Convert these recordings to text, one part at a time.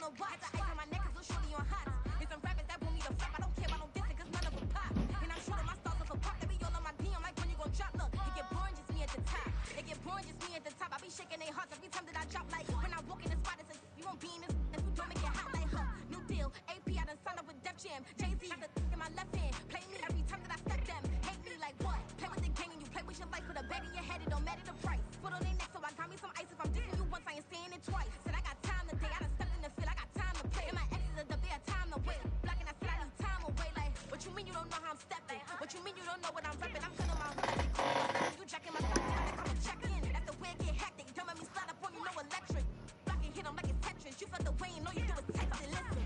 on the watch. I ice on my neck cause little shorty on hot. It's some rappers that want me to flop. I don't care about no dissing cause none of them pop. And I'm shooting my stars so pop. They be all on my DM like when you gon' drop. Look, it get boring just me at the top. It get boring just me at the top. I be shaking their hearts every time that I drop. Like when I walk in the spot, it says you won't be in this. And who don't make it hot like huh. New deal, AP I done signed up with Def Jam. Jay-Z got the in my left hand. Play me every time that I step them. Hate me like what? Play with the gang and you play with your life. Put a bag in your head, it don't matter the price. Put on their neck so I got me some ice. If I'm dissing you once, I ain't saying it twice. Said I got time today, I done stepped in the field, I got time to play. And my exes are up there, time to wait. Blocking, I said I need time away. Like, what you mean you don't know how I'm stepping? What you mean you don't know what I'm repping? I'm feeling my hood like they call me stepping. You jacking my stuff down like I'm a check-in. That's the way it get hectic. Don't make me slide up on you, no electric. Blocking, hit them like it's Tetris. You felt the way and all you do is text and listen.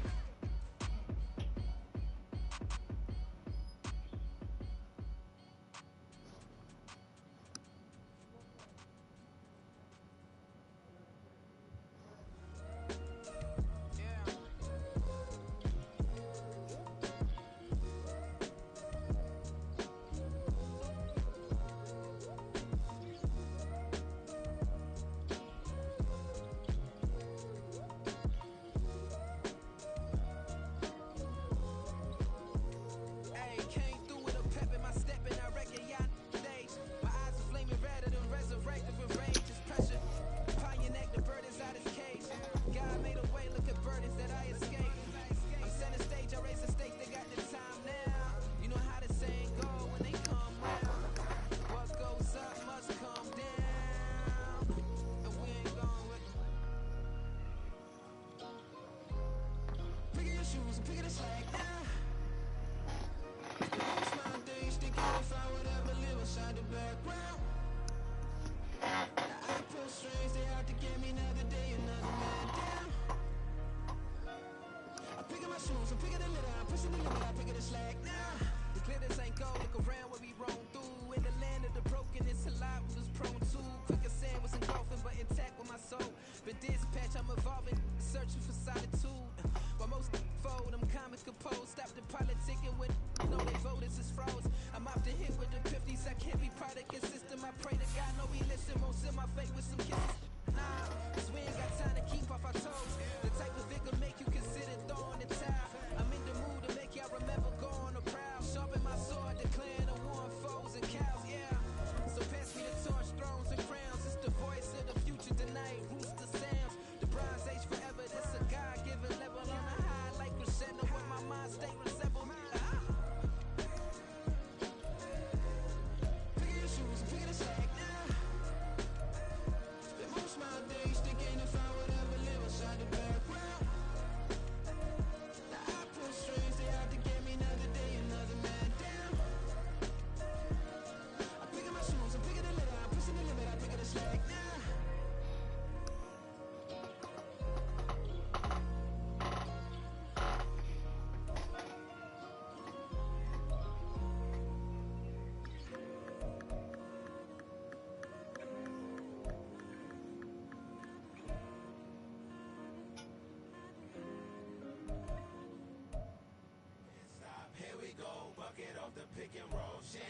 pick and roll shit.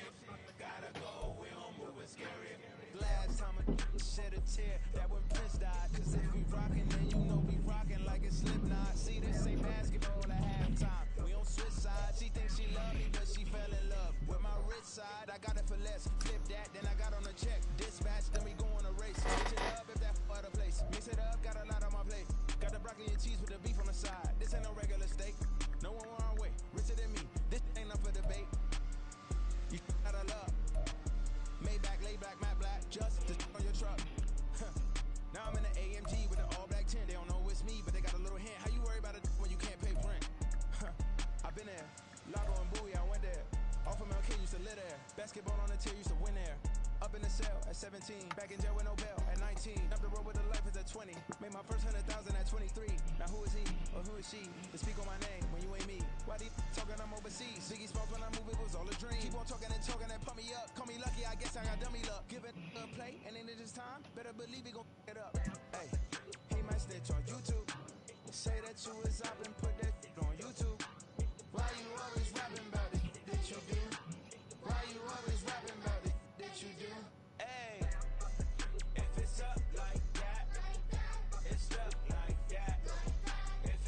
Gotta go, we don't move it scary. Last time a shed a tear, that when Prince died. Cause if we rockin', then you know we rockin' like it's Slipknot. See, this ain't basketball at halftime. We on switch sides. She thinks she love me, but she fell in love with my rich side. I got it for less. Flip that, then I got on a check. Dispatch, then we go on a race. Switch it up if that other place. Mix it up, got a lot on my plate. Got the broccoli and cheese with the beef on the side. This ain't no regular steak. No one wrong way, richer than me. This ain't up for debate. You out of love. Maybach, lay back, matte black, just to on your truck. Now I'm in the AMG with the all black tint. They don't know it's me, but they got a little hint. How you worry about it when you can't pay rent? I've been there. Lago and Bowie, I went there. Off of MLK, used to live there. Basketball on the tier, used to win there. Up in the cell at 17. Back in jail with no bail at 19. Up the road with the life is at 20. Made my first 100,000 at 23. Now who is he or who is she to speak on my name when you ain't me? Why they talking I'm overseas? Biggie Smalls when I move it was all a dream. Keep on talking and pump me up. Call me lucky, I guess I got dummy luck. Give it a play and then it is time. Better believe he gon' it up. Hey, he might snitch on YouTube. Say that you was up and put that on YouTube. Why you always rapping about it? Did you do? Why you always rapping about it? Did you do? Hey, if it's up like that, it's stuck like that. If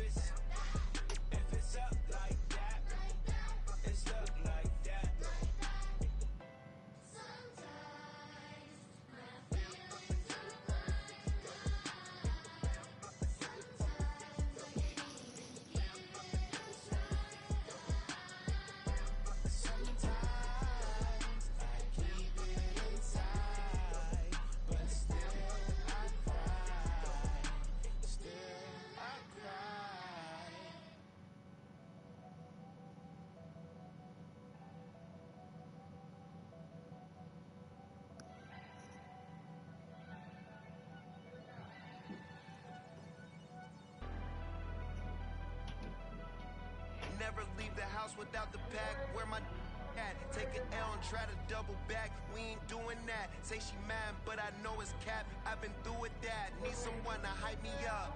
Never leave the house without the pack. Where my at? Take an L and try to double back. We ain't doing that. Say she mad, but I know it's cap. I've been through with that. Need someone to hype me up.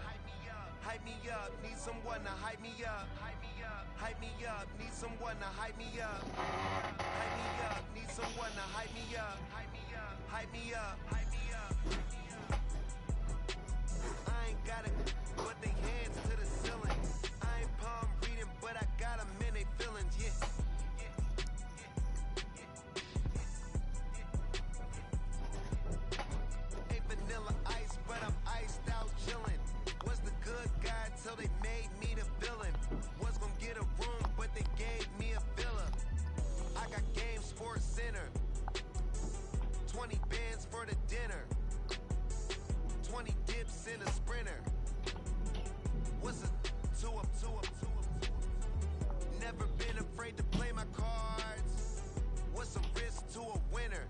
Hype me up. Need someone to hype me up. Hype me up. Hype me up. Need someone to hype me up. Hype me up. Need someone to hype me up. Hype me up. Hype me up. Hype me up. I ain't got it, but they hands to the ceiling. I ain't palm reading, but I got them in they feelings. Yeah. Vanilla ice, but I'm iced out chillin'. Was the good guy till they made me the villain. Was gonna get a room, but they gave me a villa. I got game Sports Center. 20 bands for the dinner. 20 dips in a sprinter. What's a two up? Never been afraid to play my cards. What's a risk to a winner?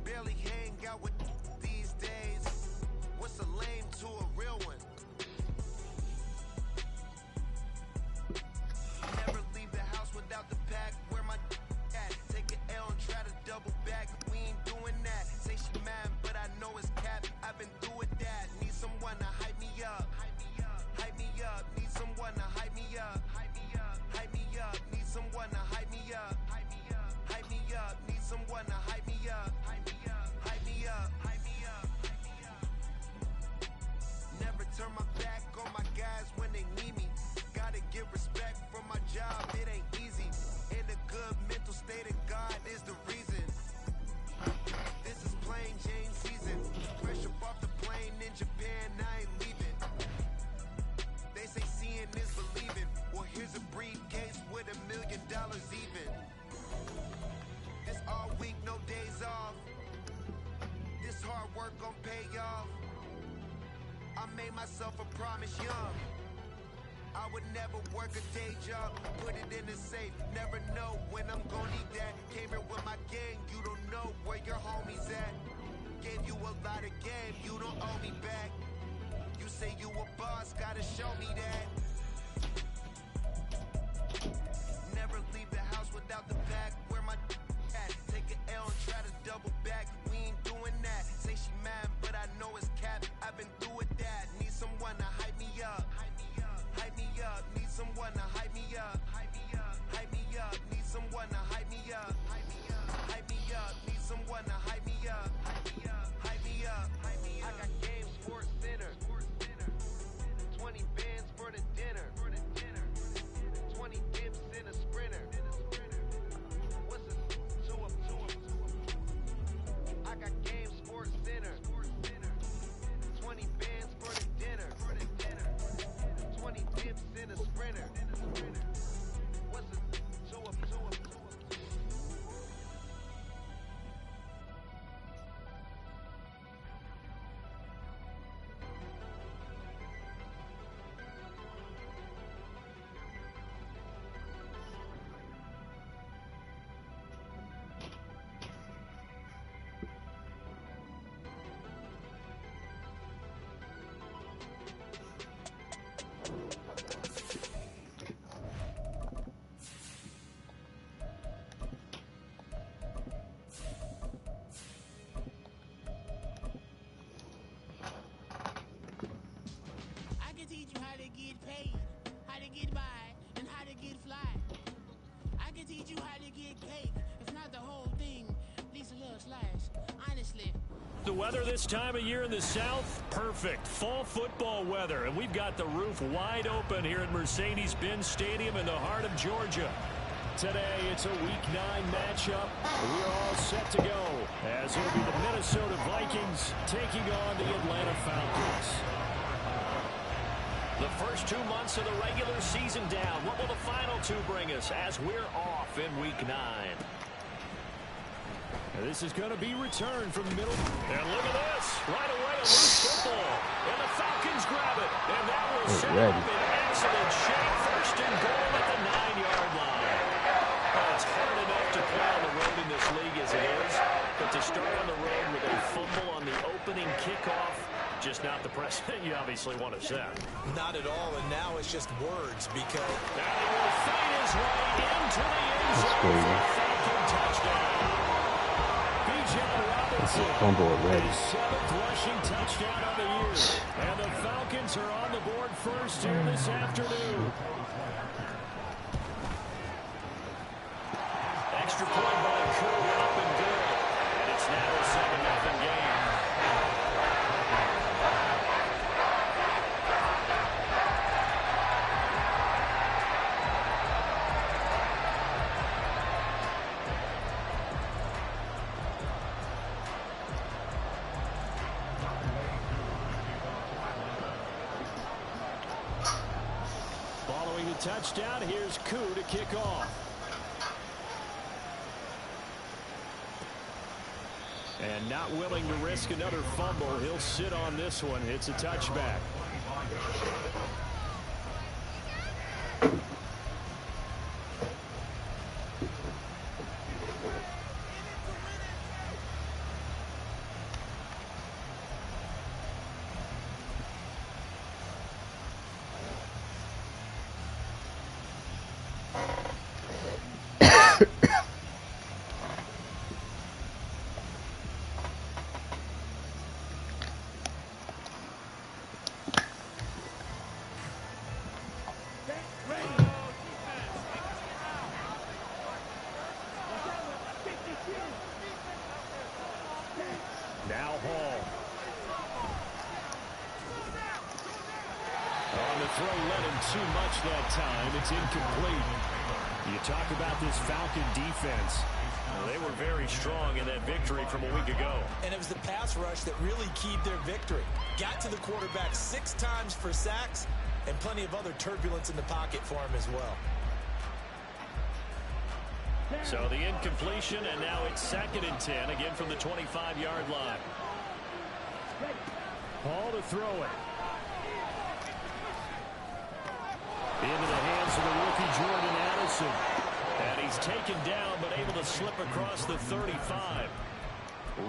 Barely hang out with these days. What's a lame to a real one? Never leave the house without the pack. Where my at? Take an L and try to double back. We ain't doing that. Say she mad, but I know it's cap. I've been through with that. Need someone to hype me up. Hype me up. Need someone to hype me up. Hype me up. Hype me up. Need someone to hype me up. Hype me up. Hype me up. Need someone to hype me up. Hype me up. Hype me up. Hype me up. Never turn my back on my guys when they need me. Gotta give respect for my job, it ain't easy. In a good mental state of God is the reason. This is plain Jane season. Fresh up off the plane in Japan, I ain't leaving. They say seeing is believing. Well, here's a briefcase with $1 million even. This all week, no days off. This hard work gon' pay off. I made myself a promise young. I would never work a day job, put it in the safe. Never know when I'm gon' need that. Came here with my gang, you don't know where your homies at. Gave you a lot of game, you don't owe me back. You say you a boss, gotta show me that. Never leave the house without the pack. Where my at? Take an L and try to double back. We ain't doing that. Say she mad, but I know it's cap. I've been through with that. Need someone to hype me up. Hype me up. Hype me up. Need someone to hype me up. Hype me up. Hype me up. Need someone to hype me up. Hype me up. Hype me up. Need someone to hype me up. Hype me up. Hype me up. Hype me up. I got game Sports Center. 20 bands for the dinner. 20 dips in a sprinter. What's a two up? I got game Sports Center. 20 bands for the dinner. 20 dips in a sprinter. What's a two up? Teach you how to get paid, how to get by, and how to get fly. I can teach you how to get cake, if not the whole thing, at least a little slice, honestly. The weather this time of year in the South, perfect. Fall football weather, and we've got the roof wide open here at Mercedes-Benz Stadium in the heart of Georgia. Today, it's a Week 9 matchup. We're all set to go, as it'll be the Minnesota Vikings taking on the Atlanta Falcons. The first 2 months of the regular season down. What will the final 2 bring us as we're off in Week 9? This is going to be returned from the middle. And look at this. Right away, a loose football. And the Falcons grab it. And that will set up in excellent shape. First and goal at the 9-yard line. Oh, it's hard enough to play on the road in this league as it is. But to start on the road with a fumble on the opening kickoff just not the precedent you obviously want to set. Not at all, and now it's just words because... Now he will fight his way into the end zone for a Falcon touchdown. Bijan Robinson, fumble already. 7th rushing touchdown on the year. And the Falcons are on the board first here this afternoon. Extra point by Crew, up and good. And it's now a 7-0 game. Following the touchdown, here's Koo to kick off. And not willing to risk another fumble, he'll sit on this one. It's a touchback. Now Hall. On the throw, let him too much that time. It's incomplete. You talk about this Falcon defense. Well, they were very strong in that victory from a week ago. And it was the pass rush that really keyed their victory. Got to the quarterback 6 times for sacks and plenty of other turbulence in the pocket for him as well. So the incompletion, and now it's 2nd and 10, again from the 25-yard line. Hall to throw it. Into the hands of the rookie Jordan Addison. And he's taken down, but able to slip across the 35.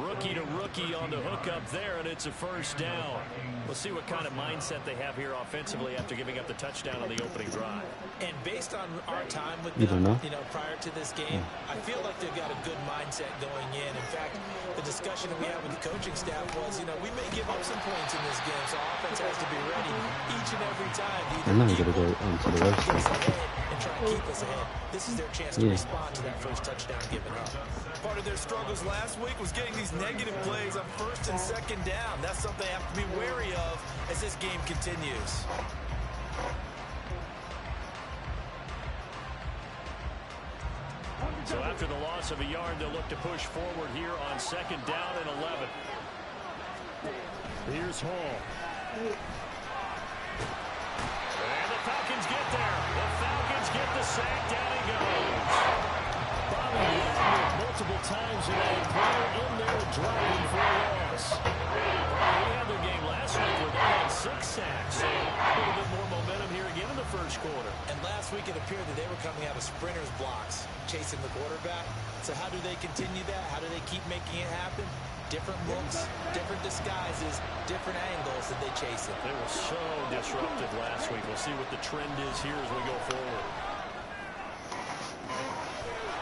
Rookie to rookie on the hookup there, and it's a first down. We'll see what kind of mindset they have here offensively after giving up the touchdown on the opening drive. And based on our time with them, prior to this game, I feel like they've got a good mindset going in. In fact, the discussion that we had with the coaching staff was, we may give up some points in this game, so offense has to be ready each and every time. I'm not going to go into the website. And try to keep us ahead. This is their chance to respond to that first touchdown given up. Part of their struggles last week was getting these negative plays on 1st and 2nd down. That's something they have to be wary of as this game continues. So after the loss of a yard, they'll look to push forward here on 2nd down and 11. Here's Hall. And the Falcons get there. The Falcons get the sack. Down he goes. Bobby multiple times tonight. Player in there driving for a loss. They had their game last week where they had 6 sacks. So a little bit more momentum here again in the first quarter. And last week it appeared that they were coming out of sprinters blocks, chasing the quarterback. So how do they continue that? How do they keep making it happen? Different looks, different disguises, different angles that they chase it. They were so disruptive last week. We'll see what the trend is here as we go forward.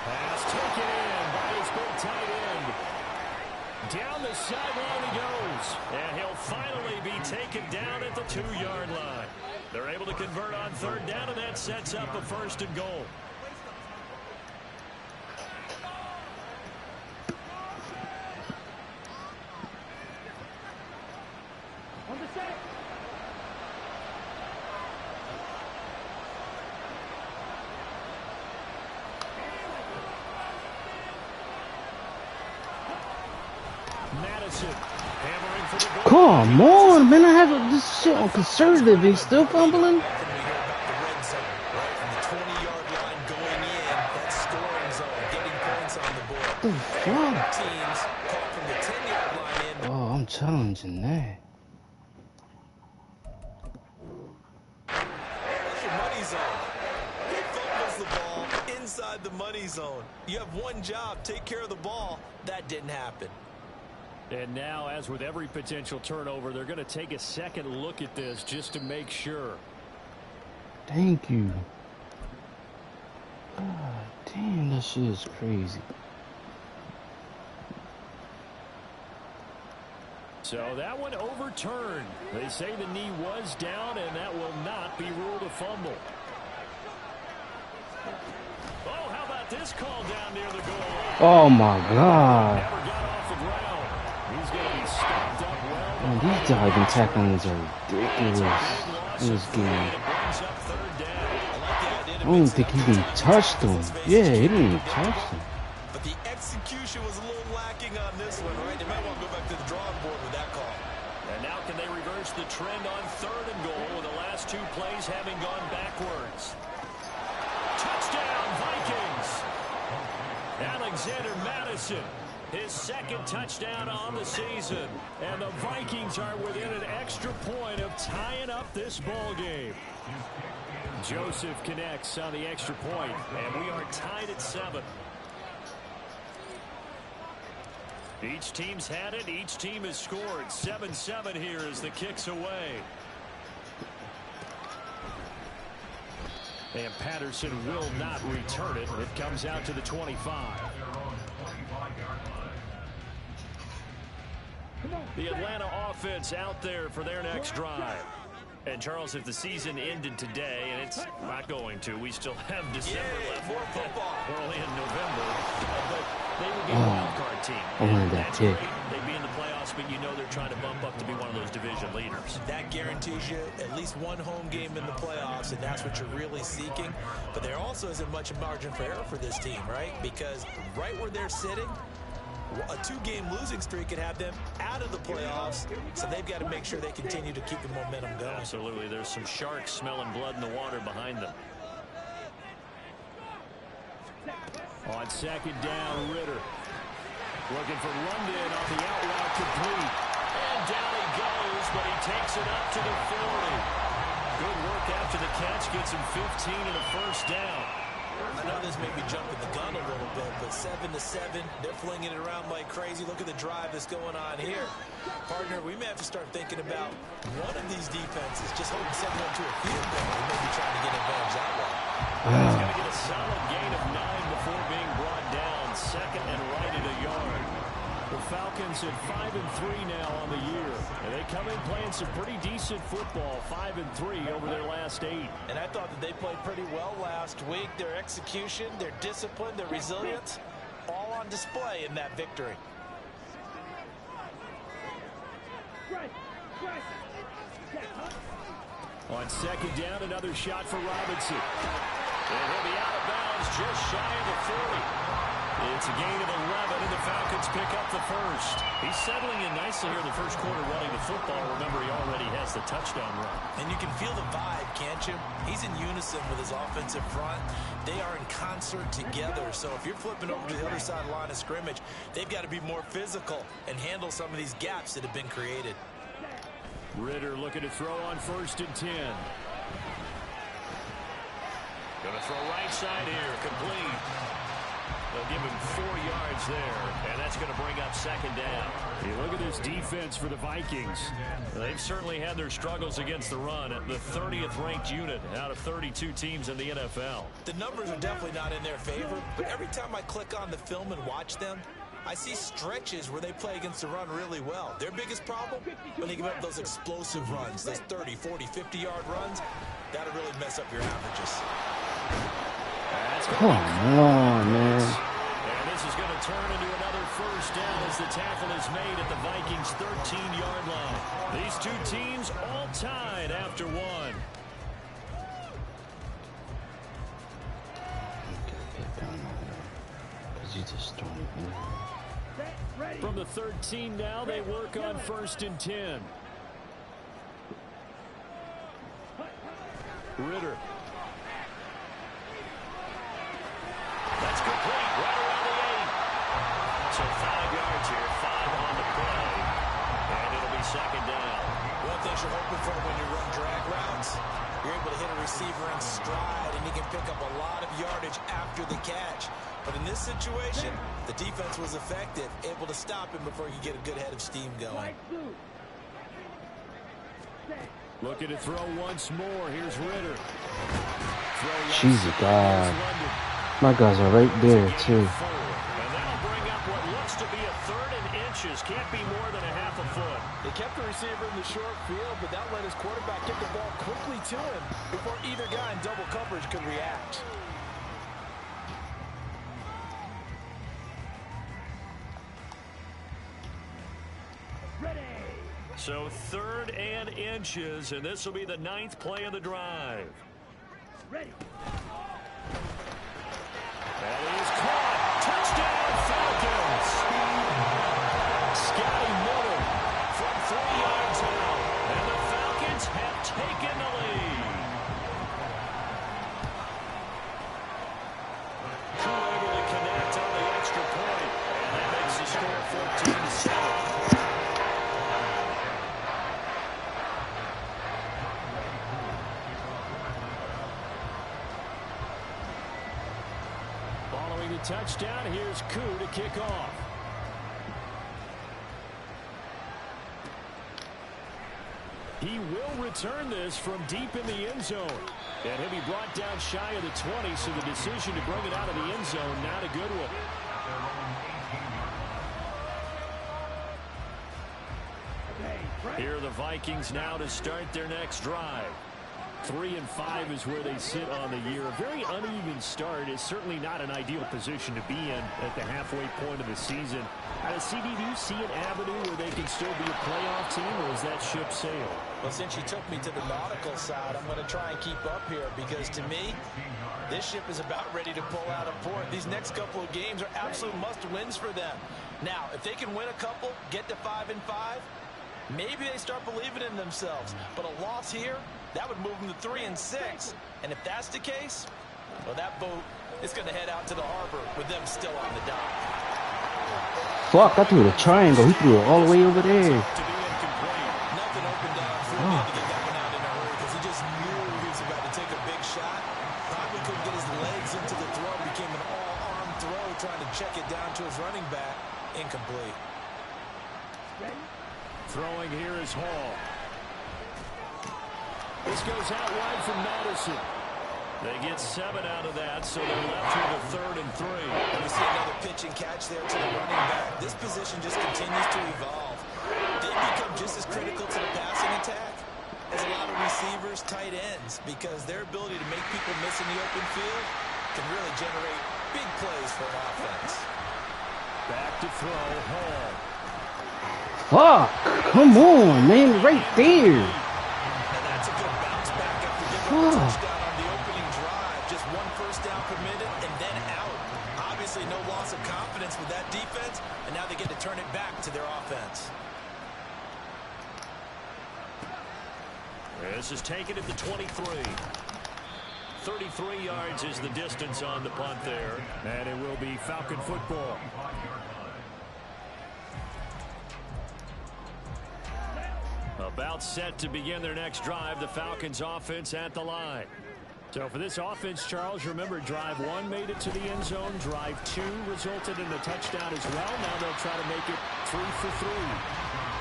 Pass taken in by his big tight end. Down the sideline he goes. And he'll finally be taken down at the 2-yard line. They're able to convert on 3rd down, and that sets up a 1st and goal. Come on, man. I have this shit on conservative. He's still fumbling. What the fuck? Oh, I'm challenging that. Money zone. He fumbles the ball inside the money zone. You have one job, take care of the ball. That didn't happen. And now, as with every potential turnover, they're going to take a second look at this just to make sure. Thank you. God damn, that shit is crazy. So that one overturned. They say the knee was down, and that will not be ruled a fumble. Oh, how about this call down near the goal line? Oh my God. Never got off the ground. He's going to be stopped up well. Man, these diving tacklings are ridiculous in this game. I don't even think he even touched him. Yeah, he didn't even touch him. But the execution was a little lacking on this one, right? They might want to go back to the drawing board with that call. And now can they reverse the trend on 3rd and goal with the last 2 plays having gone backwards? Touchdown, Vikings! Alexander Madison, his 2nd touchdown on the season. And the Vikings are within an extra point of tying up this ball game. Joseph connects on the extra point, and we are tied at 7. Each team's had it. Each team has scored. 7-7 here as the kick's away. And Patterson will not return it. It comes out to the 25. The Atlanta offense out there for their next drive. And, Charles, if the season ended today, and it's not going to, we still have December left. More football. We're only in November. But they would be a wild card team. I wanted that kick. They'd be in the playoffs, but you know they're trying to bump up to be one of those division leaders. That guarantees you at least one home game in the playoffs, and that's what you're really seeking. But there also isn't much margin for error for this team, right? Because right where they're sitting, a 2-game losing streak could have them out of the playoffs, so they've got to make sure they continue to keep the momentum going. Absolutely. There's some sharks smelling blood in the water behind them. On 2nd down, Ritter. Looking for London on the out route complete. And down he goes, but he takes it up to the 40. Good work after the catch. Gets him 15 and a 1st down. I know this may be jumping the gun a little bit, but 7-7, they're flinging it around like crazy. Look at the drive that's going on here. Partner, we may have to start thinking about one of these defenses just holding second up to a field goal and maybe trying to get advantage that way. He's going to get a solid gain of 9 before being brought down. 2nd and right at a yard. The Falcons at 5-3 now on the year. And they come in playing some pretty decent football, 5-3 over their last 8. And I thought that they played pretty well last week. Their execution, their discipline, their resilience, all on display in that victory. On 2nd down, another shot for Robinson. And he'll be out of bounds just shy of the 40. It's a gain of 11, and the Falcons pick up the 1st. He's settling in nicely here in the 1st quarter running the football. Remember, he already has the touchdown run. And you can feel the vibe, can't you? He's in unison with his offensive front. They are in concert together. So if you're flipping over to the other side line of scrimmage, they've got to be more physical and handle some of these gaps that have been created. Ritter looking to throw on 1st and 10. Going to throw right side here, complete. They'll give him 4 yards there, and that's going to bring up 2nd down. Hey, look at this defense for the Vikings. They've certainly had their struggles against the run at the 30th ranked unit out of 32 teams in the NFL. The numbers are definitely not in their favor, but every time I click on the film and watch them, I see stretches where they play against the run really well. Their biggest problem, when they give up those explosive runs, those 30, 40, 50-yard runs, that'll really mess up your averages. Come on, man. And this is going to turn into another 1st down as the tackle is made at the Vikings' 13-yard line. These 2 teams all tied after 1. Because you just don't even. From the 13 now, they work on 1st and 10. Ritter. That's complete, right around the 8. So 5 yards here, 5 on the play. And it'll be 2nd down. One thing you're hoping for when you run drag routes, you're able to hit a receiver in stride, and he can pick up a lot of yardage after the catch. But in this situation, the defense was effective, able to stop him before he could get a good head of steam going. Looking to throw once more. Here's Ritter. Jesus, God. My guys are right there, too. And that'll bring up what looks to be a 3rd and inches. Can't be more than a half a foot. They kept the receiver in the short field, but that let his quarterback get the ball quickly to him before either guy in double coverage could react. So 3rd and inches, and this will be the 9th play of the drive. Ready. That is caught. Touchdown, Falcons. Scotty Miller from 3 yards out, and the Falcons have taken the lead. Crew able to connect on the extra point, and that makes the score 14-7. Touchdown. Here's Koo to kick off. He will return this from deep in the end zone. And he'll be brought down shy of the 20, so the decision to bring it out of the end zone, not a good one. Here are the Vikings now to start their next drive. 3-5 is where they sit on the year. A very uneven start is certainly not an ideal position to be in at the halfway point of the season. CD, do you see an avenue where they can still be a playoff team, or is that ship sailed? Well, since you took me to the nautical side, I'm going to try and keep up here because, to me, this ship is about ready to pull out of port. These next couple of games are absolute must-wins for them. Now, if they can win a couple, get to 5-5, maybe they start believing in themselves. But a loss here, that would move them to 3-6. And if that's the case, well, that boat is going to head out to the harbor with them still on the dock. Fuck, I threw the triangle. He threw it all the way over there. Nothing opened up for him to get that one out in a hurry because he just knew he was about to take a big shot. Probably couldn't get his legs into the throw. Became an all-arm throw, trying to check it down to his running back. Incomplete. Throwing here is Hall. This goes out wide from Madison. They get 7 out of that, so they're left with a 3rd and 3. And we see another pitch and catch there to the running back. This position just continues to evolve. They become just as critical to the passing attack as a lot of receivers, tight ends, because their ability to make people miss in the open field can really generate big plays for an offense. Back to throw, Hall. Fuck, come on, man, right there. And that's a good bounce back after giving a touchdown on the opening drive. Just 1 first down permitted and then out. Obviously no loss of confidence with that defense, and now they get to turn it back to their offense. This is taken at the 23. 33 yards is the distance on the punt there, and it will be Falcon football. About set to begin their next drive, the Falcons offense at the line. So for this offense, Charles, remember drive 1 made it to the end zone. Drive 2 resulted in a touchdown as well. Now they'll try to make it 3 for 3.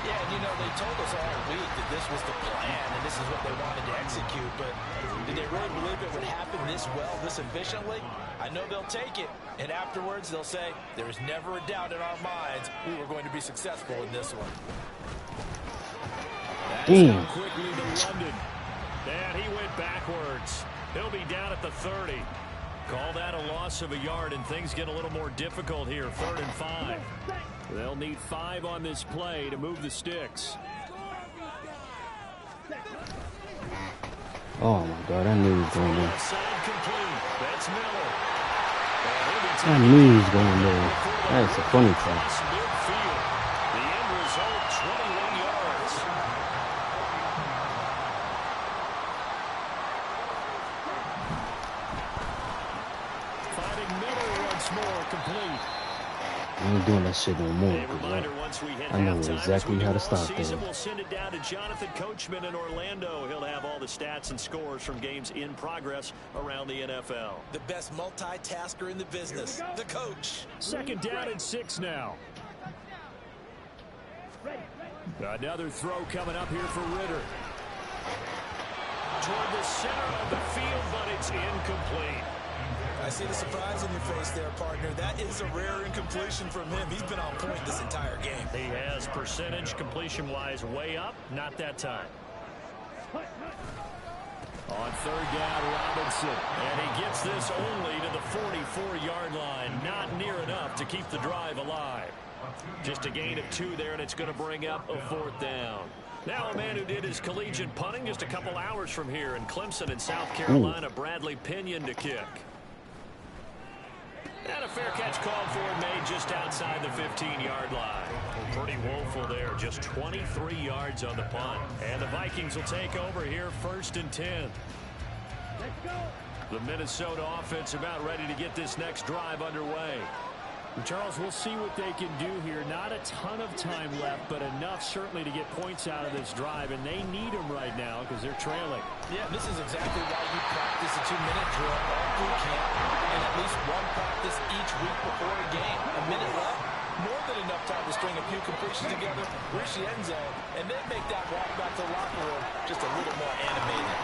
Yeah, and you know, they told us all week that this was the plan and this is what they wanted to execute, but did they really believe it would happen this well, this efficiently? I know they'll take it, and afterwards they'll say, there is never a doubt in our minds we were going to be successful in this one. Damn. Quickly to London. And he went backwards. He'll be down at the 30. Call that a loss of a yard, and things get a little more difficult here. 3rd and 5. They'll need 5 on this play to move the sticks. Oh my God, I knew he was going there. That's Miller. I knew he was going there. That's a funny pass. The end result, 21 yards. Finding Miller once more, complete. I ain't doing that shit no more. A reminder, once we hit I know halftime, exactly how to stop season, them. we'll send it down to Jonathan Coachman in Orlando. He'll have all the stats and scores from games in progress around the NFL. The best multitasker in the business, the coach. 2nd down and 6 now. Another throw coming up here for Ritter. Toward the center of the field, but it's incomplete. I see the surprise on your face there, partner. That is a rare incompletion from him. He's been on point this entire game. He has percentage completion-wise way up. Not that time. On 3rd down, Robinson. And he gets this only to the 44-yard line. Not near enough to keep the drive alive. Just a gain of 2 there, and it's going to bring up a 4th down. Now a man who did his collegiate punting just a couple hours from here in Clemson in South Carolina, Bradley Pinion to kick. And a fair catch called for and made just outside the 15-yard line. Pretty woeful there, just 23 yards on the punt. And the Vikings will take over here 1st and 10. Let's go. The Minnesota offense about ready to get this next drive underway. Charles, we'll see what they can do here. Not a ton of time left, but enough certainly to get points out of this drive, and they need them right now because they're trailing. Yeah, this is exactly why you practice a 2-minute drill all through camp and at least one practice each week before a game. A minute left, more than enough time to string a few completions together, reach the end zone, and then make that walk back to the locker room just a little more animated.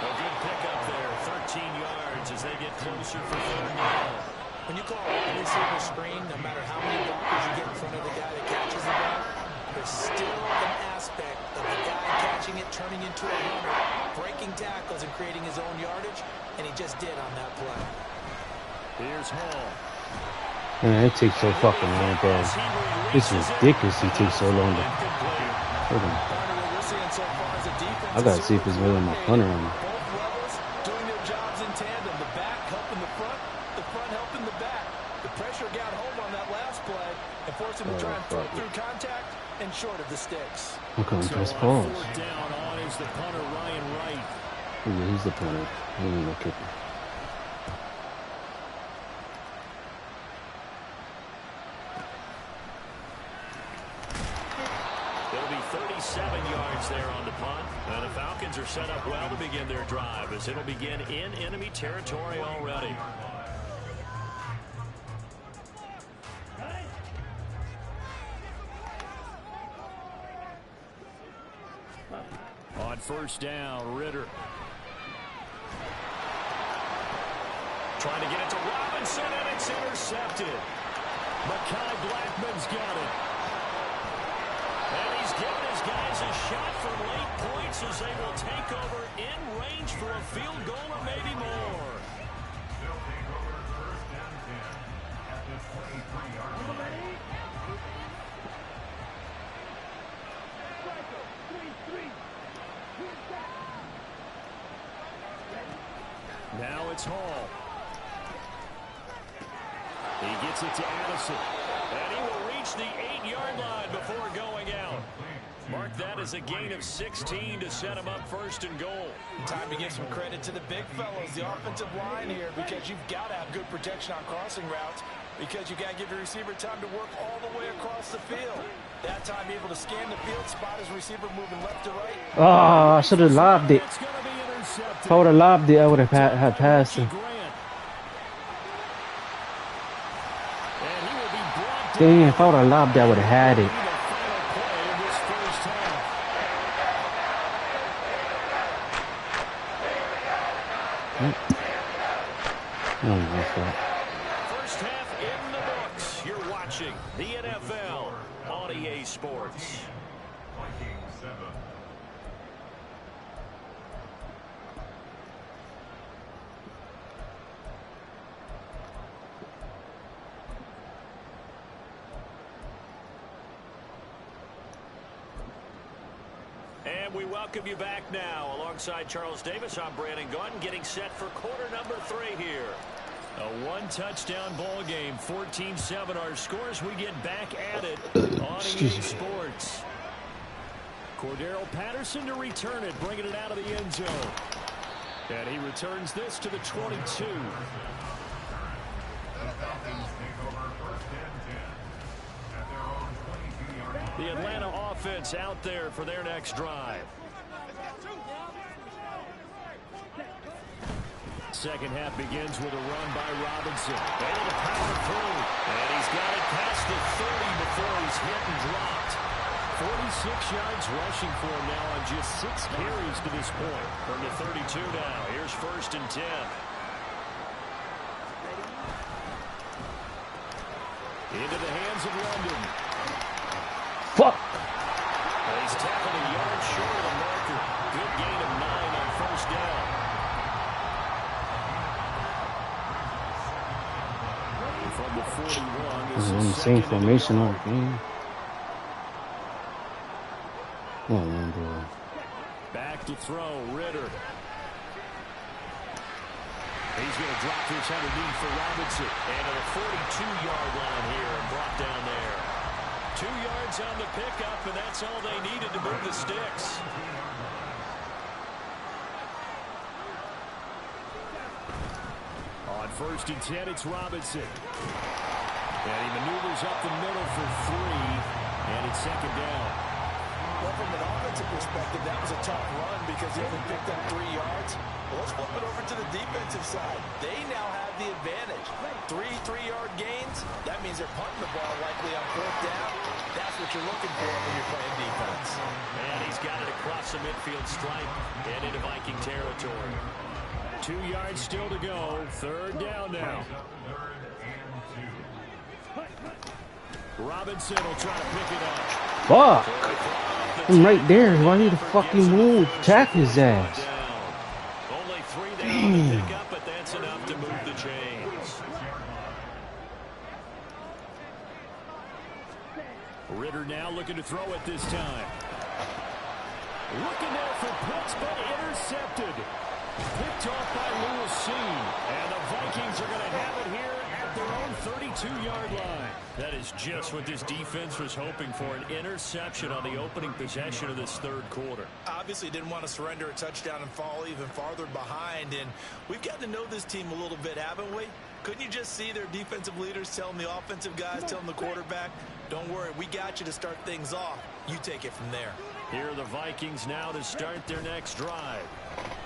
A good pickup there, 13 yards as they get closer for 3rd down. When you call a receiver screen, no matter how many blockers you get in front of the guy that catches the ball, there's still an aspect of the guy catching it, turning into a runner, breaking tackles and creating his own yardage, and he just did on that play. Here's Hall. Man, it takes so fucking long, bro. It's ridiculous he takes so long to... Hold on. I gotta see if it's really my punter on me. Both levels doing their jobs in tandem. The back helping the front helping the back. The pressure got home on that last play and forced him to try and throw through contact and short of the sticks. Okay, press pause. 4th down on is the punter, Ryan Wright. Yeah, he's the punter. He ain't no kicker. It'll be 37 yards there on the punt. And the Falcons are set up well to begin their drive as it'll begin in enemy territory already. On 1st down, Ritter. Trying to get it to Robinson, and it's intercepted. Mekhi Blackman's got it. And he's given his guys a shot for late points as they will take over in range for a field goal or maybe more. Now it's Hall. He gets it to Addison. And he will reach the 8-yard line before going out. Mark that as a gain of 16 to set him up 1st and goal. Time to give some credit to the big fellas, the offensive line here, because you've got to have good protection on crossing routes, because you got to give your receiver time to work all the way across the field. That time able to scan the field, spot his receiver moving left to right. Oh, I should have lobbed it. If I would have lobbed it, I would have had passed him. Dang, if I would have lobbed it, I would have had it. Oh, my fault. First half in the books. You're watching the NFL on EA Sports. And we welcome you back now. Alongside Charles Davis, I'm Brandon Gunn, getting set for quarter number 3 here. A one-touchdown ball game, 14-7 our scores. We get back at it on EA Sports. Cordero Patterson to return it, bringing it out of the end zone. And he returns this to the 22. The Atlanta offense out there for their next drive. Second half begins with a run by Robinson. Able to power through. And he's got it past the 30 before he's hit and dropped. 46 yards rushing for him now on just 6 carries to this point. From the 32 now. Here's 1st and 10. Into the hands of London. Fuck. He's tackled a yard short of the marker. Good gain of 9 on 1st down. From the 41, this is the same formation all game. Oh, man, bro. Back to throw, Ritter. He's going to drop this underneath for Robinson. And at a 42-yard line here and brought down there. 2 yards on the pickup, and that's all they needed to move the sticks. On 1st and 10, it's Robinson. And he maneuvers up the middle for 3, and it's 2nd down. Well, from an offensive perspective, that was a tough run because he only picked up 3 yards. Well, let's flip it over to the defensive side. They now have the advantage. 3 3-yard gains. That means they're punting the ball likely on 4th down. That's what you're looking for when you're playing defense. And he's got it across the midfield stripe and into Viking territory. 2 yards still to go. 3rd down now. Robinson will try to pick it up. Fuck. I'm right there. Why need to fucking move? Tack his ass. Only 3 they need to pick up, but that's enough to move the chains. Ritter now looking to throw it this time. Looking there for Pitts, but intercepted. Picked off by Lewis Seen. And the Vikings are going to have it here at their own 32-yard line. That is just what this defense was hoping for, an interception on the opening possession of this 3rd quarter. Obviously didn't want to surrender a touchdown and fall even farther behind. And we've got to know this team a little bit, haven't we? Couldn't you just see their defensive leaders telling the offensive guys, telling the quarterback, don't worry, we got you to start things off. You take it from there. Here are the Vikings now to start their next drive.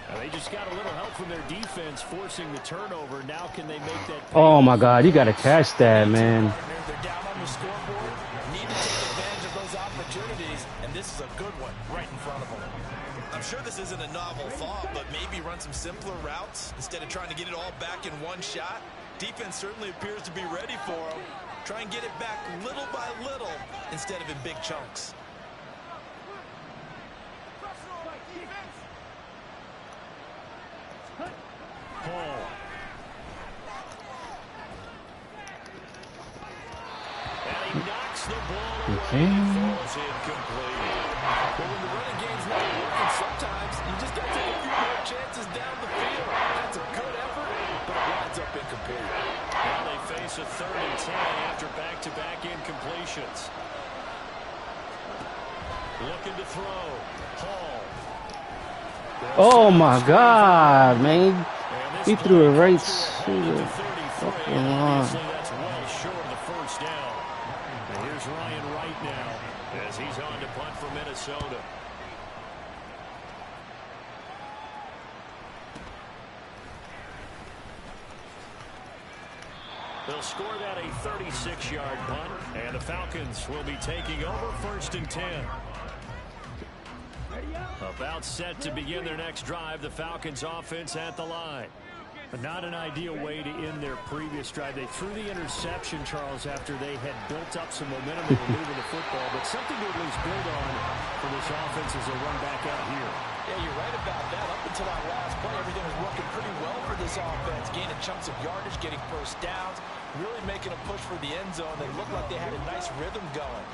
Now they just got a little help from their defense forcing the turnover. Now can they make that? Oh, my God. You got to catch that, man. They're down on the scoreboard. Need to take advantage of those opportunities. And this is a good one right in front of them. I'm sure this isn't a novel thought, but maybe run some simpler routes instead of trying to get it all back in one shot. Defense certainly appears to be ready for them. Try and get it back little by little instead of in big chunks. Paul. And he knocks the ball away and throws it complete. But when the running game's not working, sometimes you just got to take a few more chances down the field. That's a good effort, but it winds up incomplete. Now they face a 3rd and 10 after back-to-back incompletions. Looking to throw. Paul. Oh, my God, man. He threw it right to the fucking line. That's well short of the 1st down. And here's Ryan Wright now as he's on to punt for Minnesota. They'll score that a 36-yard punt, and the Falcons will be taking over 1st and 10. About set to begin their next drive, the Falcons offense at the line. But not an ideal way to end their previous drive. They threw the interception, Charles, after they had built up some momentum and were moving the football. But something to at least build on for this offense as they run back out here. Yeah, you're right about that. Up until that last play, everything was working pretty well for this offense. Gaining chunks of yardage, getting 1st downs, really making a push for the end zone. They looked like they had a nice rhythm going.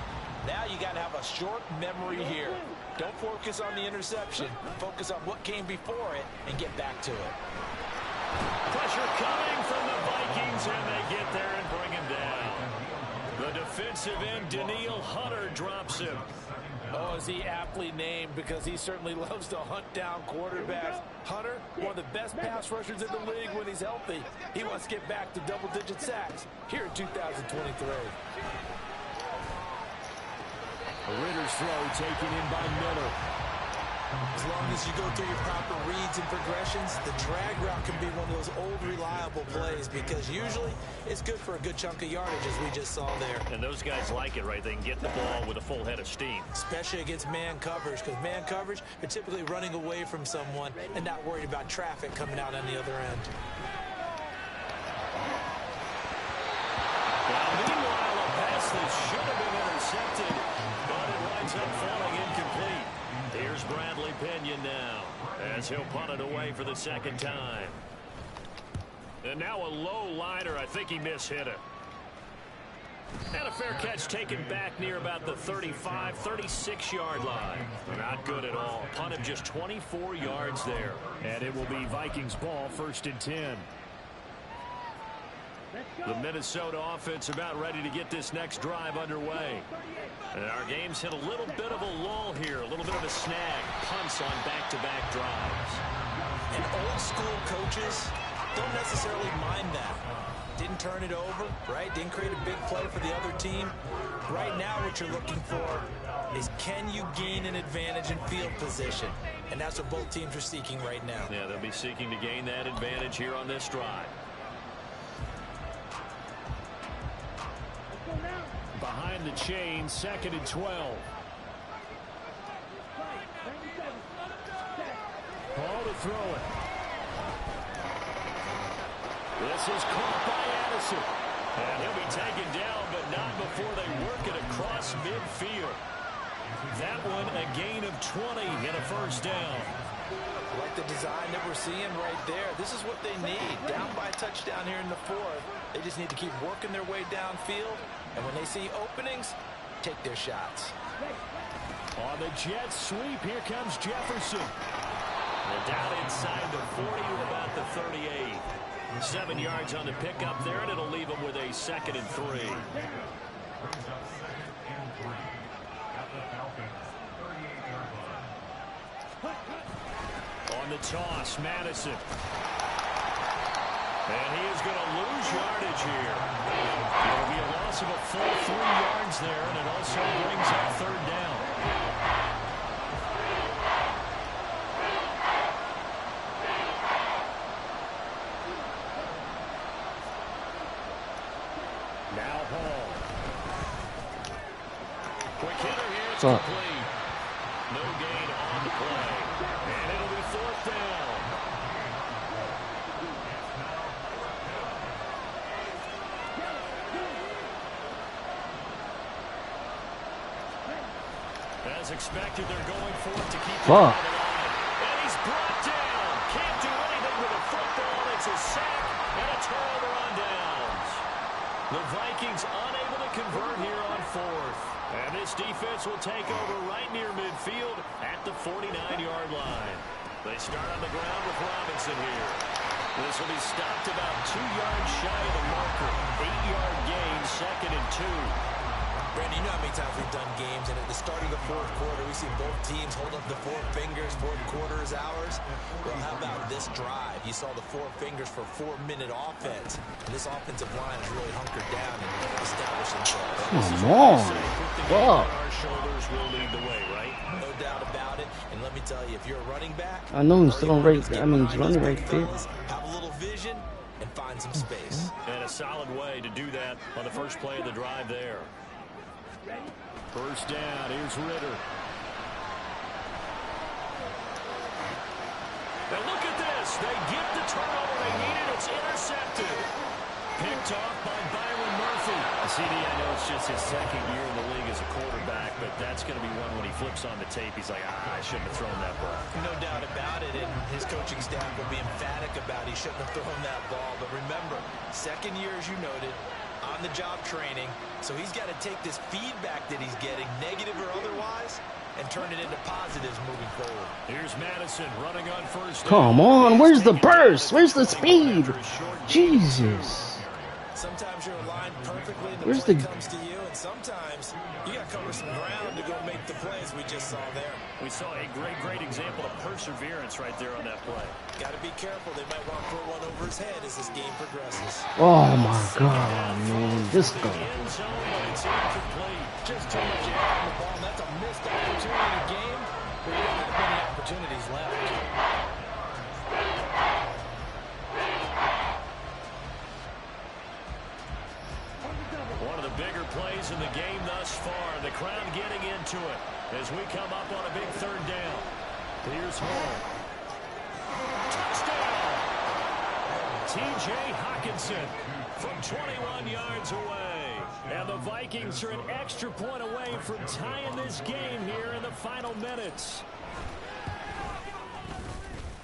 Now you got to have a short memory here. Don't focus on the interception. Focus on what came before it and get back to it. Pressure coming from the Vikings, and they get there and bring him down. The defensive end, Daniil Hunter, drops him. Oh, is he aptly named because he certainly loves to hunt down quarterbacks. Hunter, one of the best pass rushers in the league when he's healthy. He wants to get back to double-digit sacks here in 2023. Ritter's throw taken in by Miller. As long as you go through your proper reads and progressions, the drag route can be one of those old reliable plays because usually it's good for a good chunk of yardage as we just saw there. And those guys like it, right? They can get the ball with a full head of steam. Especially against man coverage, because man coverage, they're typically running away from someone and not worried about traffic coming out on the other end. Now, meanwhile, a pass that should have been intercepted, but it winds up falling incomplete. Here's Bradley Pinion now, as he'll punt it away for the second time. And now a low liner. I think he mishit it. And a fair catch taken back near about the 35, 36-yard line. Not good at all. Punt him just 24 yards there. And it will be Vikings ball, 1st and 10. The Minnesota offense about ready to get this next drive underway. And our game's hit a little bit of a lull here, a little bit of a snag. Punts on back-to-back drives. And old school coaches don't necessarily mind that. Didn't turn it over, right? Didn't create a big play for the other team. Right now what you're looking for is can you gain an advantage in field position? And that's what both teams are seeking right now. Yeah, they'll be seeking to gain that advantage here on this drive. Behind the chain, 2nd and 12. Ball to throw it. This is caught by Addison. And he'll be taken down, but not before they work it across midfield. That one a gain of 20 and a 1st down. Like the design that we're seeing right there. This is what they need. Down by a touchdown here in the 4th. They just need to keep working their way downfield. And when they see openings, take their shots. On the jet sweep, here comes Jefferson. And down inside the 40 to about the 38. 7 yards on the pickup there, and it'll leave them with a 2nd and 3. On the toss, Madison. And he is going to lose yardage here. It'll be a loss of a full 3 yards there, and it also brings up 3rd down. Now Hall. Quick hitter here. It's complete. No gain on the play. And it'll be 4th down. As expected, they're going for it to keep the ball alive. And he's brought down. Can't do anything with a football. It's a sack and a turnover on downs. The Vikings unable to convert here on 4th. And this defense will take over right near midfield at the 49-yard line. They start on the ground with Robinson here. This will be stopped about 2 yards shy of the marker. 8-yard gain, 2nd and 2. Brandon, you know how many times we've done games, and at the start of the 4th quarter, we see both teams hold up the 4 fingers, 4th quarter is ours. Well, how about this drive? You saw the 4 fingers for 4-minute offense, and this offensive line is really hunkered down and established themselves. Come on. Fuck. Our shoulders will lead the way, right? No doubt about it, and let me tell you, if you're a running back, I know he's still on right. I mean, he's running right there. have a little vision and find some space. And a solid way to do that on the first play of the drive there. 1st down, here's Ritter. Now look at this. They get the turnover they needed. It's intercepted. Picked off by Byron Murphy. CD, I know it's just his 2nd year in the league as a quarterback, but that's going to be one when he flips on the tape. He's like, I shouldn't have thrown that ball. No doubt about it, and his coaching staff will be emphatic about he shouldn't have thrown that ball. But remember, 2nd year, as you noted, on-the-job training, so he's got to take this feedback that he's getting, negative or otherwise, and turn it into positives moving forward. Here's Madison running on 1st down. Come on, where's the burst? Where's the speed? Jesus. Sometimes you're aligned perfectly and the Where's play the... comes to you, and sometimes you got to come cover some ground to go make the plays we just saw there. We saw a great example of perseverance right there on that play. Got to be careful. They might want to throw one over his head as this game progresses. Oh my God, man, this guy. End zone, but it's incomplete. Just too much air on the ball, and that's a missed opportunity in a game where you don't have many opportunities left. One of the bigger plays in the game thus far. The crowd getting into it as we come up on a big third down. Here's Hall. Touchdown! T.J. Hockenson from 21 yards away. And the Vikings are an extra point away from tying this game here in the final minutes.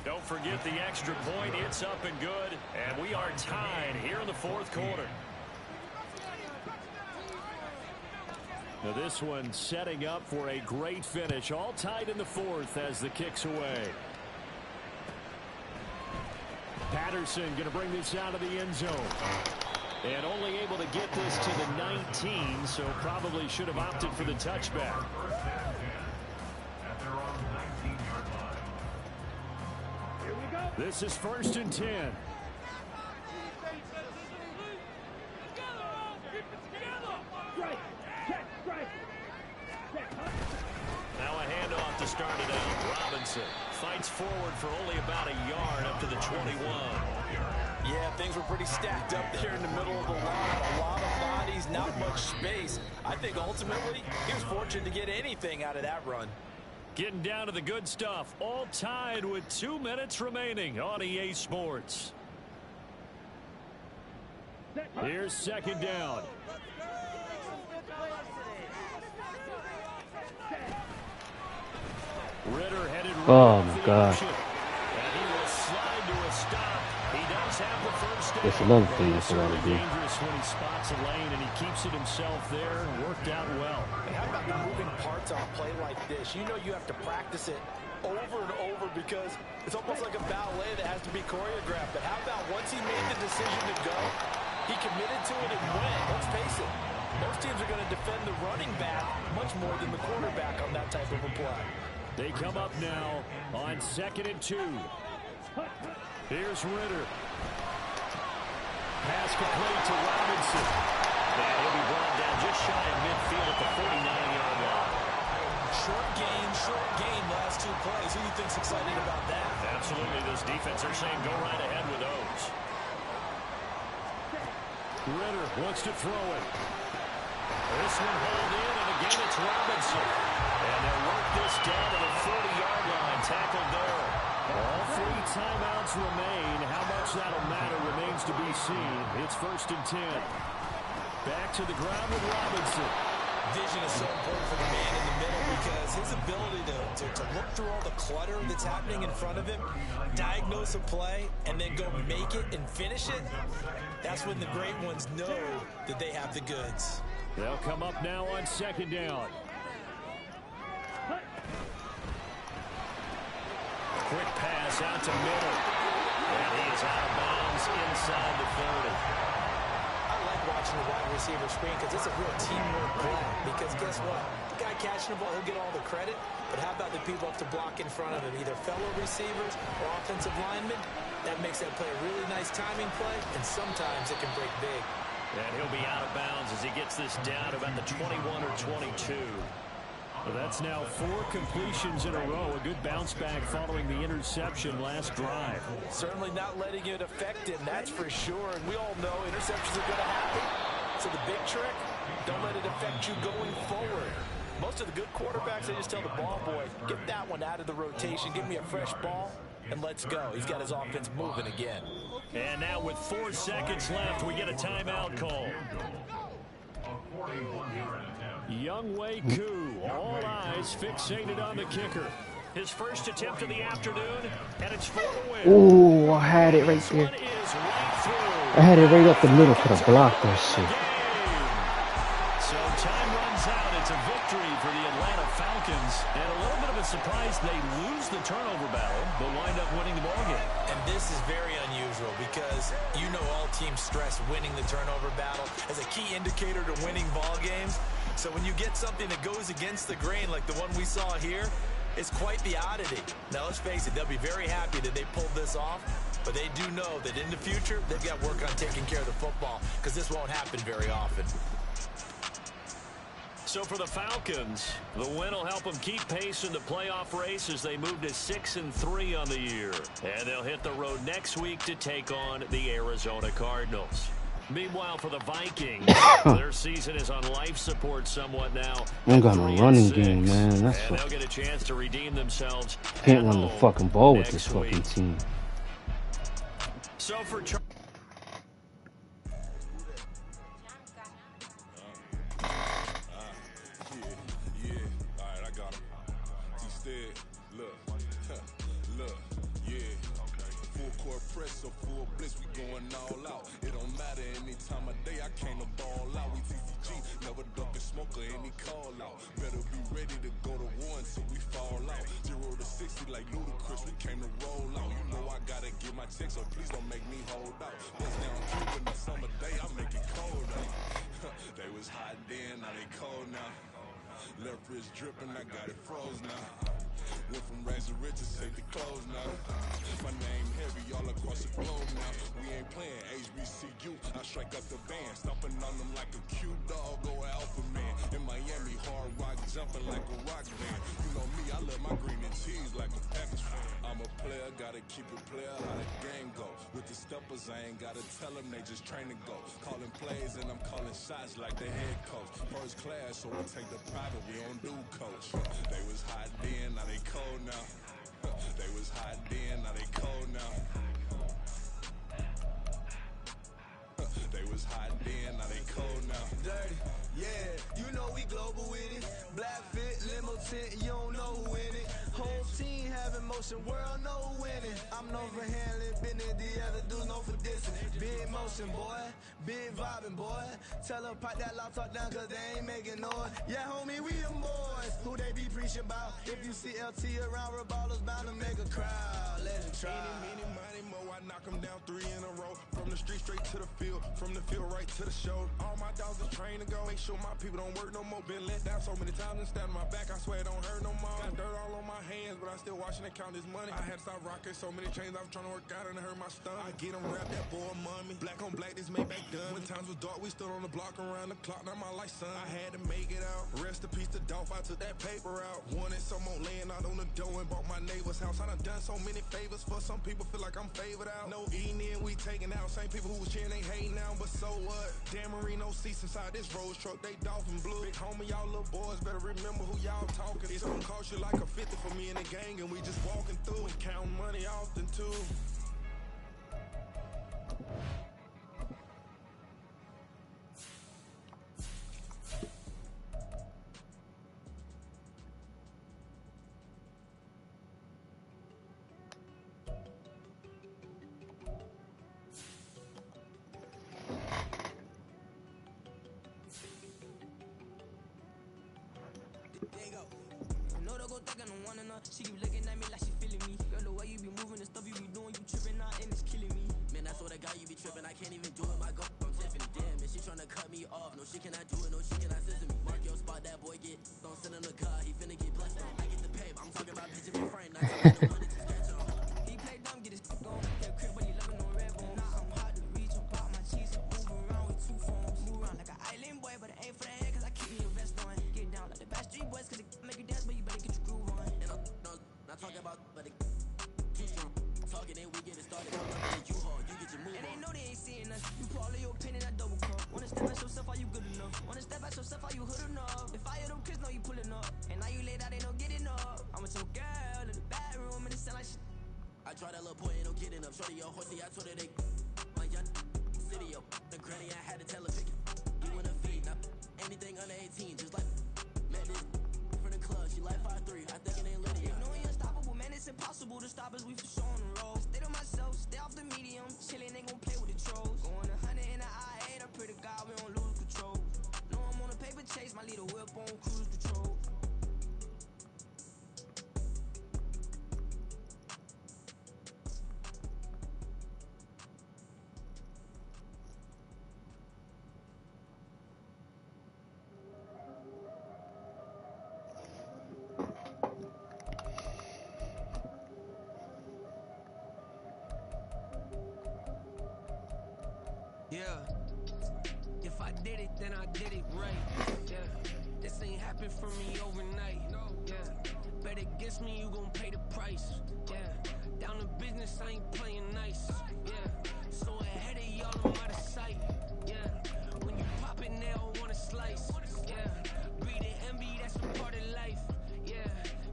Don't forget the extra point. It's up and good. And we are tied here in the fourth quarter. Now this one setting up for a great finish. All tied in the fourth as the kick's away. Patterson going to bring this out of the end zone. And only able to get this to the 19, so probably should have opted for the touchback. This is 1st and 10. Now a handoff to start it out. Robinson fights forward for only about a yard up to the 21. Yeah, things were pretty stacked up there in the middle of the line. A lot of bodies, not much space. I think ultimately he was fortunate to get anything out of that run. Getting down to the good stuff. All tied with 2 minutes remaining on EA Sports. Here's 2nd down. Ritter headed right Oh my God. and he will slide to a stop. He does have the first down. That's another thing that's what I Certainly do. dangerous when he spots a lane and he keeps it himself there. Worked out well. And how about the moving parts on a play like this? You know you have to practice it over and over because it's almost like a ballet that has to be choreographed. But how about once he made the decision to go, he committed to it and went. Let's face it, most teams are going to defend the running back much more than the quarterback on that type of a play. They come up now on 2nd and 2. Here's Ritter. Pass complete to Robinson. And he'll be brought down just shy of midfield at the 49-yard line. Short gain last 2 plays. Who do you think's excited about that? Absolutely, this defense are saying go right ahead with those. Ritter wants to throw it. This one hauled in, and again it's Robinson. And they'll work this down to the 40-yard line. Tackled there. All 3 timeouts remain. How much that'll matter remains to be seen. It's 1st and 10. Back to the ground with Robinson. Vision is so important for the man in the middle because his ability to look through all the clutter that's happening in front of him, diagnose a play, and then go make it and finish it, that's when the great ones know that they have the goods. They'll come up now on 2nd down. Quick pass out to middle. And he is out of bounds inside the 30. I like watching the wide receiver screen because it's a real teamwork play. Because guess what? The guy catching the ball, he'll get all the credit. But how about the people up to block in front of him? Either fellow receivers or offensive linemen. That makes that play a really nice timing play. And sometimes it can break big. And he'll be out of bounds as he gets this down to about the 21 or 22. Well, that's now 4 completions in a row. A good bounce back following the interception last drive. Certainly not letting it affect him, that's for sure. And we all know interceptions are going to happen. So the big trick, don't let it affect you going forward. Most of the good quarterbacks, they just tell the ball boy, get that one out of the rotation, give me a fresh ball, and let's go. He's got his offense moving again. And now with 4 seconds left, we get a timeout call. Youngwei Koo, all eyes fixated on the kicker. His first attempt of the afternoon, and it's for the win. Ooh, I had it right there. I had it right up the middle. Could have blocked that shit. So time runs out. It's a victory for the Atlanta Falcons. And a little bit of a surprise, they lose the turnover battle, but wind up winning the ballgame. And this is very unusual because you know all teams stress winning the turnover battle as a key indicator to winning ball games. So when you get something that goes against the grain like the one we saw here, it's quite the oddity. Now, let's face it, they'll be very happy that they pulled this off, but they do know that in the future, they've got work on taking care of the football because this won't happen very often. So for the Falcons, the win will help them keep pace in the playoff race as they move to 6-3 on the year. And they'll hit the road next week to take on the Arizona Cardinals. Meanwhile, for the Vikings, their season is on life support somewhat now. Ain't got no running game, man. That's and they'll get a chance to redeem themselves. Can't run the fucking ball with this fucking team. So for So full bliss, we going all out. It don't matter any time of day, I came to ball out. We TCG, never duck a smoker, any call out. Better be ready to go to war until we fall out. 0 to 60 like ludicrous, we came to roll out. You know I gotta get my check, so please don't make me hold out. Bust down Cuba in the summer day, I make it cold out. They was hot then, now they cold now. Left wrist dripping, I got it froze now. Went from rags to riches, take the clothes now. My name heavy all across the globe now. We ain't playing HBCU, I strike up the band. Stomping on them like a cute dog or alpha man. In Miami, hard rock jumping like a rock band. You know me, I love my green and cheese like a Packers fan. I'm a player, gotta keep it player, how the game go. With the steppers, I ain't gotta tell them, they just train to go. Calling plays and I'm calling shots like the head coach. First class, so we take the private, we don't do coach. They was hot then, now they cold now. They was hot then, now they cold now. They was hot then, now they cold now. Dirty, yeah, you know we global with it. Black fit, limo tint, you don't know who in it. Whole team having motion, world no winning. I'm known for handling business, the other dudes known for dissing. Big motion, boy, big vibing, boy. Tell her pipe that laptop down cause they ain't making noise. Yeah, homie, we them boys, who they be preaching about. If you see LT around, ballers bound to make a crowd. Let it try. Many, money, mo, I knock them down 3 in a row. From the street straight to the field, from the field right to the show. All my dogs are trained to go, make sure my people don't work no more. Been let down so many times and stabbed my back, I swear it don't hurt no more. Got dirt all on my hands, but I still watching and count this money. I had to stop rocking so many chains, I was trying to work out and it hurt my stomach. I get them rap, that boy mommy. Black on black, this made back done. When times was dark, we stood on the block around the clock, now my life son. I had to make it out. Rest in peace to Dolph, I took that paper out. Wanted some more laying out on the dough and bought my neighbor's house. I done so many favors for some people, feel like I'm favored out. No eating in, we taking out. Same people who was cheering, they hating now, but so what? Dan Marino seats inside this Rolls truck, they dolphin blue. Big homie, y'all little boys better remember who y'all talking. It's gonna cost you like a 50 for me and the gang, and we just walking through and counting money often too. She keep looking at me like she feeling me. Girl, the way you be moving the stuff you be doing, you tripping out and it's killing me. Man, that's what I got, you be tripping. I can't even do it, my girl from Tiffany. Damn, man, she tryna cut me off. No, she cannot do it, no, she cannot scissor me. Mark your spot, that boy get. Don't send him the car, he finna get blessed on. I get the pay, I'm talking about pitching me frame. Not talking about no money to sketch on. He play dumb, get his on. That crib, but he loving on red bone. Now I'm hard to reach, I'm pop my cheese and move around with 2 phones. Move around like an island boy, but it ain't for the head, cause I keep me a vest on. Get down like the Backstreet Boys, cause it make you dance, but you better get your groove on. And I'm not talking about, but it too strong. Talking and we get it started. You hard, you get your move on. And they know they ain't seeing us. You put all of your pain in that double cup. Wanna step at yourself, are you good enough? Wanna step at yourself, are you hood enough? If I hear them kids, know you pulling up. And now you laid out, ain't no getting up. I'm with your girl in the bedroom and it sound like shit. I try that little boy, ain't no getting up. Shorty, your horsey, I told her they my young city, yo. The granny, I had to tell her pick it. You wanna feed, now anything under 18, just like met this from the club. She like 5'3", I think it ain't Lydia. You know you're unstoppable, man, it's impossible to stop us, we for sure on the road. Stay to myself, stay off the medium. Chillin', ain't gon' play with the trolls. Going 100 in the I-8, I pray to God we don't lose control. No, I'm on a paper chase, my little whip on cruise control. Yeah. If I did it, then I did it right. Yeah. This ain't happened for me overnight. Yeah. Bet against me, you gon' pay the price. Yeah. Down to business, I ain't playing nice. Yeah. So ahead of y'all, I'm out of sight. Yeah. When you pop it, they don't wanna slice. Yeah. Breed and envy, that's a part of life. Yeah.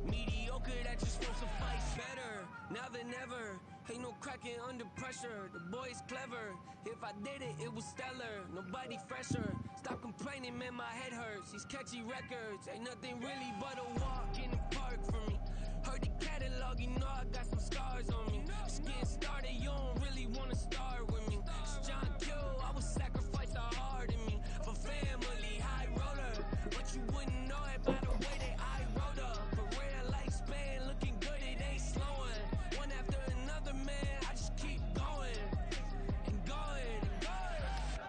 Mediocre, that just won't suffice. Better now than ever. Ain't no cracking under pressure. The boy's clever. If I did it, it was stellar. Nobody fresher. Stop complaining, man, my head hurts. These catchy records ain't nothing really but a walk.